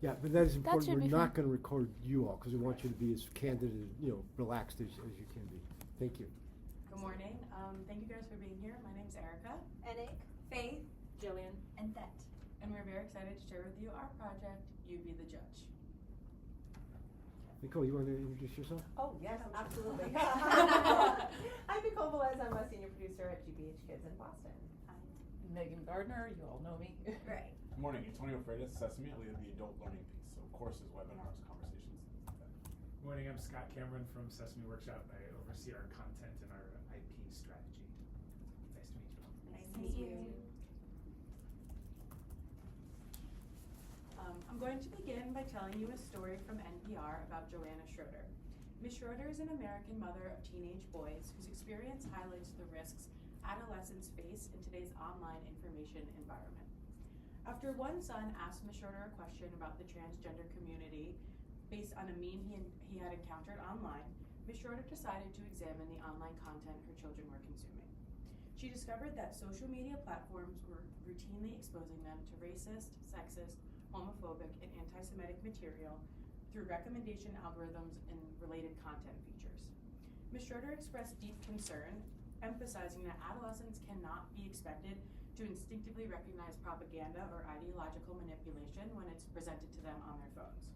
Yeah, but that is important. should We're be not fine. going to record you all because we want you to be as candid and, relaxed as you can be. Thank you. Good morning. Thank you guys for being here. My name's Erica. Enik, Faith. Jillian. and Thet. And we're very excited to share with you our project, You Be the Judge. Nicole, you want to introduce yourself? Oh, yes, absolutely. I'm Nicole Velez. I'm a senior producer at GBH Kids in Boston. Megan Gardner, you all know me. Right. Good morning, Antonio Freitas, Sesame. I lead the adult learning piece, so courses, webinars, conversations, things like that. Good morning, I'm Scott Cameron from Sesame Workshop. I oversee our content and our IP strategy. Nice to meet you all. Nice to meet you. I'm going to begin by telling you a story from NPR about Joanna Schroeder. Ms. Schroeder is an American mother of teenage boys whose experience highlights the risks adolescents face in today's online information environment. After one son asked Ms. Schroeder a question about the transgender community based on a meme he had encountered online, Ms. Schroeder decided to examine the online content her children were consuming. She discovered that social media platforms were routinely exposing them to racist, sexist, homophobic, and anti-Semitic material through recommendation algorithms and related content features. Ms. Schroeder expressed deep concern, emphasizing that adolescents cannot be expected to instinctively recognize propaganda or ideological manipulation when it's presented to them on their phones.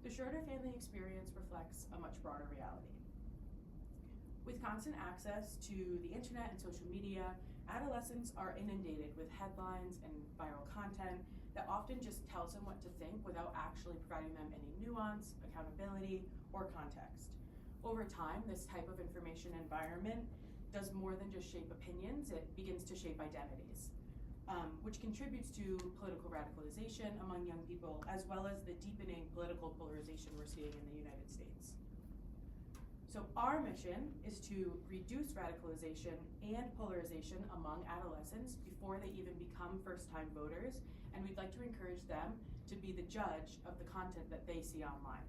The Schroeder family experience reflects a much broader reality. With constant access to the internet and social media, adolescents are inundated with headlines and viral content that often just tells them what to think without actually providing them any nuance, accountability, or context. Over time, this type of information environment does more than just shape opinions, it begins to shape identities, which contributes to political radicalization among young people, as well as the deepening political polarization we're seeing in the United States. So our mission is to reduce radicalization and polarization among adolescents before they even become first-time voters, and we'd like to encourage them to be the judge of the content that they see online.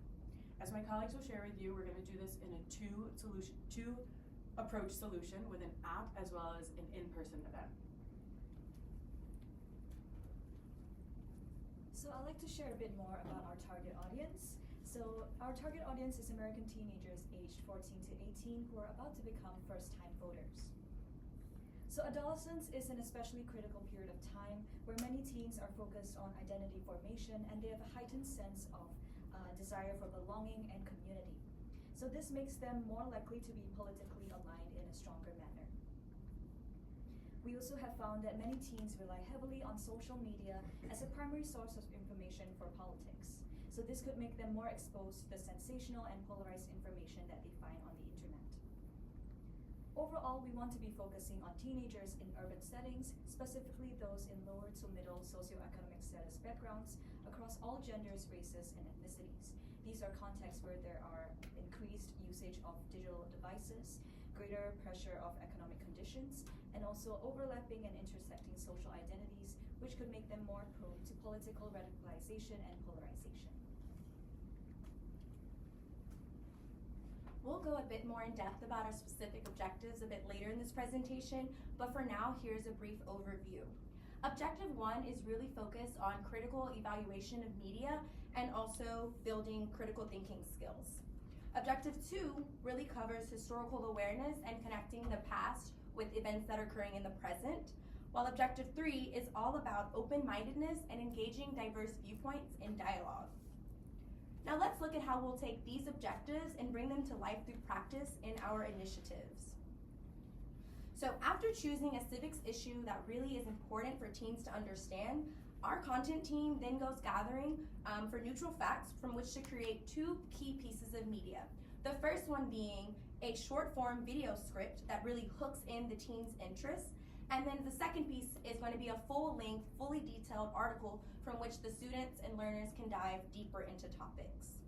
As my colleagues will share with you, we're going to do this in a two-approach solution with an app as well as an in-person event. So I'd like to share a bit more about our target audience. So our target audience is American teenagers aged 14 to 18 who are about to become first-time voters. So adolescence is an especially critical period of time where many teens are focused on identity formation and they have a heightened sense of desire for belonging and community. So this makes them more likely to be politically aligned in a stronger manner. We also have found that many teens rely heavily on social media as a primary source of information for politics. So this could make them more exposed to the sensational and polarized information that they find on the internet. Overall, we want to be focusing on teenagers in urban settings, specifically those in lower to middle socioeconomic status backgrounds across all genders, races, and ethnicities. These are contexts where there are increased usage of digital devices, greater pressure of economic conditions, and also overlapping and intersecting social identities, which could make them more prone to political radicalization and polarization. We'll go a bit more in depth about our specific objectives a bit later in this presentation, but for now, here's a brief overview. Objective 1 is really focused on critical evaluation of media and also building critical thinking skills. Objective 2 really covers historical awareness and connecting the past with events that are occurring in the present, while Objective 3 is all about open-mindedness and engaging diverse viewpoints in dialogue. Now let's look at how we'll take these objectives and bring them to life through practice in our initiatives. So after choosing a civics issue that really is important for teens to understand, our content team then goes gathering for neutral facts from which to create two key pieces of media. The first one being a short form video script that really hooks in the teens' interest. And then the second piece is going to be a full length, fully detailed article from which the students and learners can dive deeper into topics.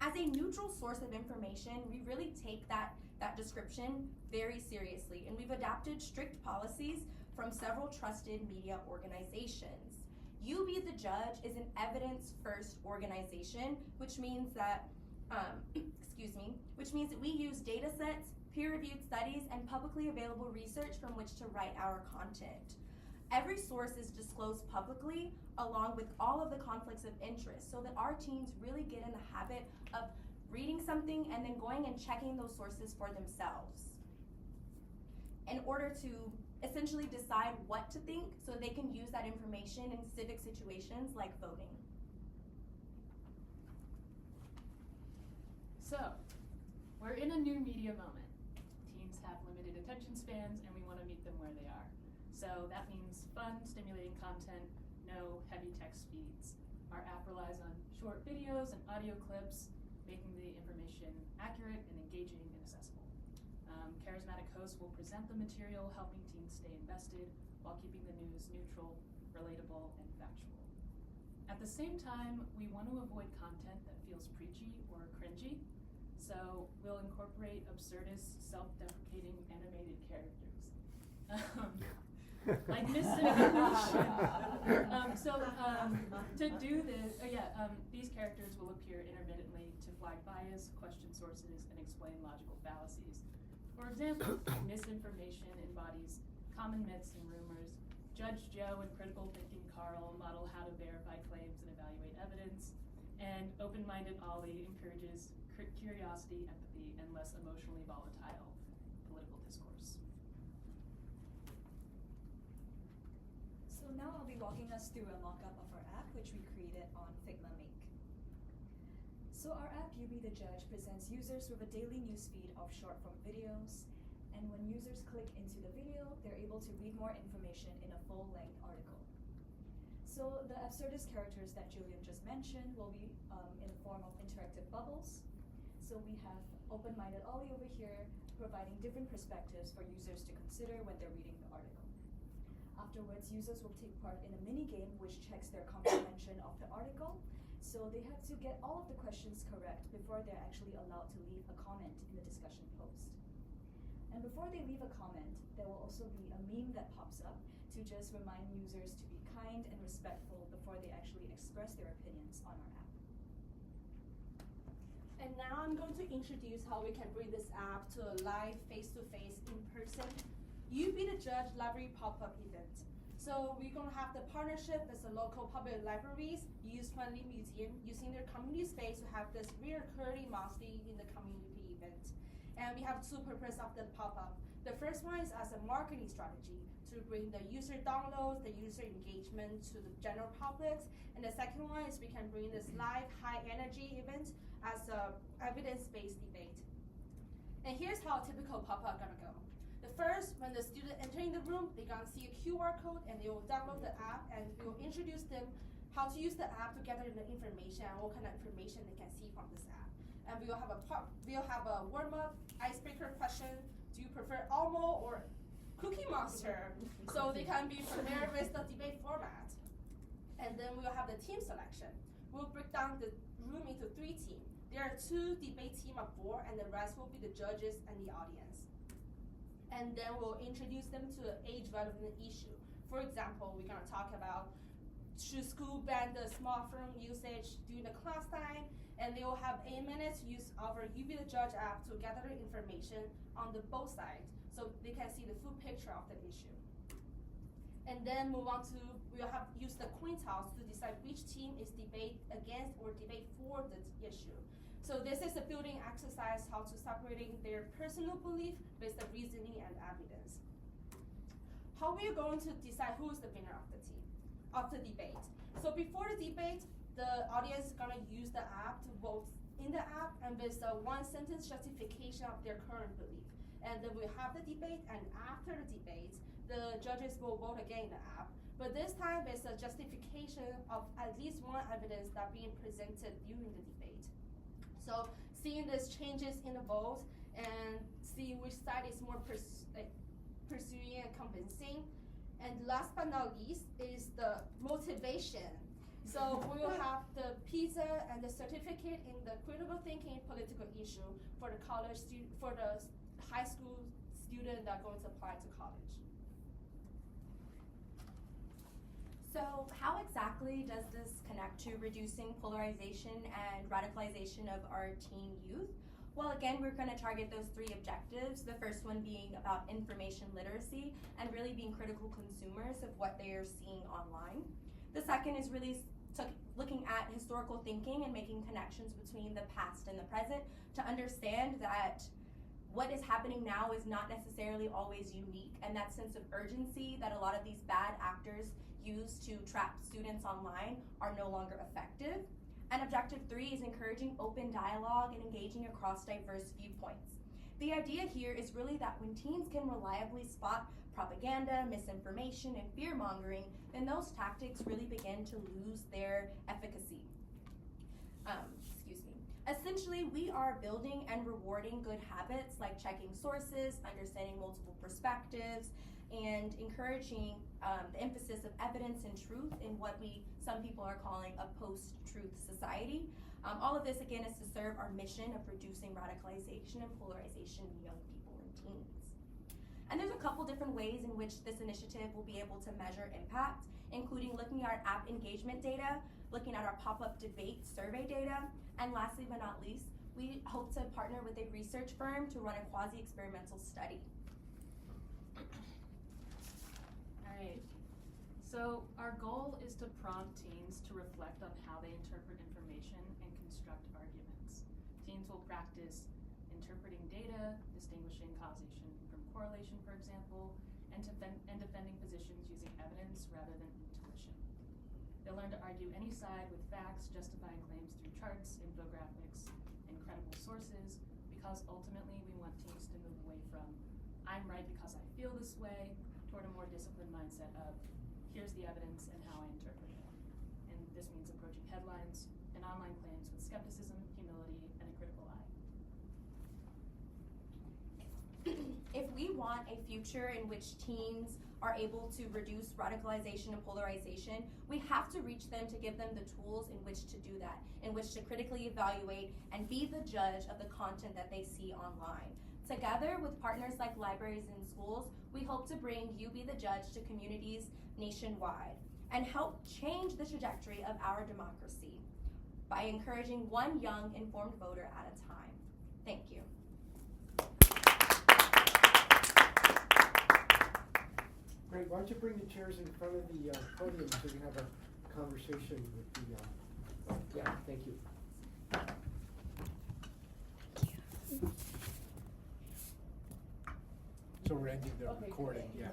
As a neutral source of information, we really take that description very seriously, and we've adopted strict policies from several trusted media organizations. You Be the Judge is an evidence-first organization, which means that, we use data sets, peer-reviewed studies, and publicly available research from which to write our content. Every source is disclosed publicly, along with all of the conflicts of interest, so that our teens really get in the habit of reading something and then going and checking those sources for themselves in order to essentially decide what to think so they can use that information in civic situations like voting. So, we're in a new media moment. Teens have limited attention spans and we want to meet them where they are. So that means fun, stimulating content, no heavy text feeds. Our app relies on short videos and audio clips, making the information accurate and engaging and accessible. Charismatic hosts will present the material, helping teens stay invested while keeping the news neutral, relatable, and factual. At the same time, we want to avoid content that feels preachy or cringy, so we'll incorporate absurdist, self-deprecating animated characters. Like misinformation. To do this, these characters will appear intermittently to flag bias, question sources, and explain logical fallacies. For example, misinformation embodies common myths and rumors. Judge Joe and critical thinking Carl model how to verify claims and evaluate evidence. And open-minded Ollie encourages curiosity, empathy, and less emotionally volatile political discourse. So now I'll be walking us through a mock-up of our app, which we created on Figma Make. So our app, You Be the Judge, presents users with a daily newsfeed of short-form videos, and when users click into the video, they're able to read more information in a full-length article. So the absurdist characters that Julian just mentioned will be in the form of interactive bubbles. So we have open-minded Ollie over here, providing different perspectives for users to consider when they're reading the article. Afterwards, users will take part in a mini-game which checks their comprehension of the article. So they have to get all of the questions correct before they're actually allowed to leave a comment in the discussion post. And before they leave a comment, there will also be a meme that pops up to just remind users to be kind and respectful before they actually express their opinions on our app. And now I'm going to introduce how we can bring this app to a live, face-to-face, in-person You Be the Judge library pop-up event. So we're going to have the partnership with the local public libraries, Youth-Friendly Museum, using their community space to have this recurring monthly in the community event. And we have two purposes of the pop-up. The first one is as a marketing strategy to bring the user downloads, the user engagement to the general public. And the second one is we can bring this live high-energy event as a evidence-based debate. And here's how a typical pop-up gonna go. The first, when the student entering the room, they're gonna see a QR code and they will download the app, and we will introduce them how to use the app to gather the information and what kind of information they can see from this app. And we'll have a warm-up, icebreaker question. Do you prefer Elmo or Cookie Monster? So they can be familiar with the debate format. And then we'll have the team selection. We'll break down the room into 3 teams. There are 2 debate team of 4, and the rest will be the judges and the audience. And then we'll introduce them to an age-relevant issue. For example, we're gonna talk about should school ban the smartphone usage during the class time, and they will have 8 minutes to use our You Be the Judge app to gather information on the both sides, so they can see the full picture of the issue. And then move on to, we'll have use the coin toss to decide which team is debate against or debate for the issue. So this is a building exercise how to separating their personal belief with the reasoning and evidence. How we are going to decide who is the winner of the team, of the debate. So before the debate, the audience is gonna use the app to vote in the app and with a 1-sentence justification of their current belief. And then we have the debate, and after the debate, the judges will vote again in the app. But this time there's a justification of at least one evidence that being presented during the debate. So seeing these changes in the vote and see which side is more pursuing and convincing. And last but not least is the motivation. So we will have the pizza and the certificate in the critical thinking political issue for the college for the high school student that are going to apply to college. So how exactly does this connect to reducing polarization and radicalization of our teen youth? Well, again, we're going to target those 3 objectives. The first one being about information literacy and really being critical consumers of what they are seeing online. The second is really looking at historical thinking and making connections between the past and the present to understand that what is happening now is not necessarily always unique, and that sense of urgency that a lot of these bad actors use to trap students online are no longer effective. And objective 3 is encouraging open dialogue and engaging across diverse viewpoints. The idea here is really that when teens can reliably spot propaganda, misinformation, and fear-mongering, then those tactics really begin to lose their efficacy. Essentially, we are building and rewarding good habits like checking sources, understanding multiple perspectives, and encouraging the emphasis of evidence and truth in what some people are calling a post-truth society. All of this, again, is to serve our mission of reducing radicalization and polarization in young people and teens. And there's a couple different ways in which this initiative will be able to measure impact, including looking at our app engagement data, looking at our pop-up debate survey data, and lastly but not least, we hope to partner with a research firm to run a quasi-experimental study. All right. So our goal is to prompt teens to reflect on how they interpret information and construct arguments. Teens will practice interpreting data, distinguishing causation from correlation, for example, and defending positions using evidence rather than intuition. They'll learn to argue any side with facts, justifying claims through charts, infographics, and credible sources, because ultimately we want teens to move away from I'm right because I feel this way toward a more disciplined mindset of here's the evidence and how I interpret it. And this means approaching headlines and online claims with skepticism, humility, and a critical eye. If we want a future in which teens are able to reduce radicalization and polarization, we have to reach them to give them the tools in which to do that, in which to critically evaluate and be the judge of the content that they see online. Together with partners like libraries and schools, we hope to bring You Be the Judge to communities nationwide and help change the trajectory of our democracy by encouraging one young informed voter at a time. Thank you. Great, why don't you bring the chairs in front of the podium so we can have a conversation with the, yeah, thank you. So we're ending the recording, yeah.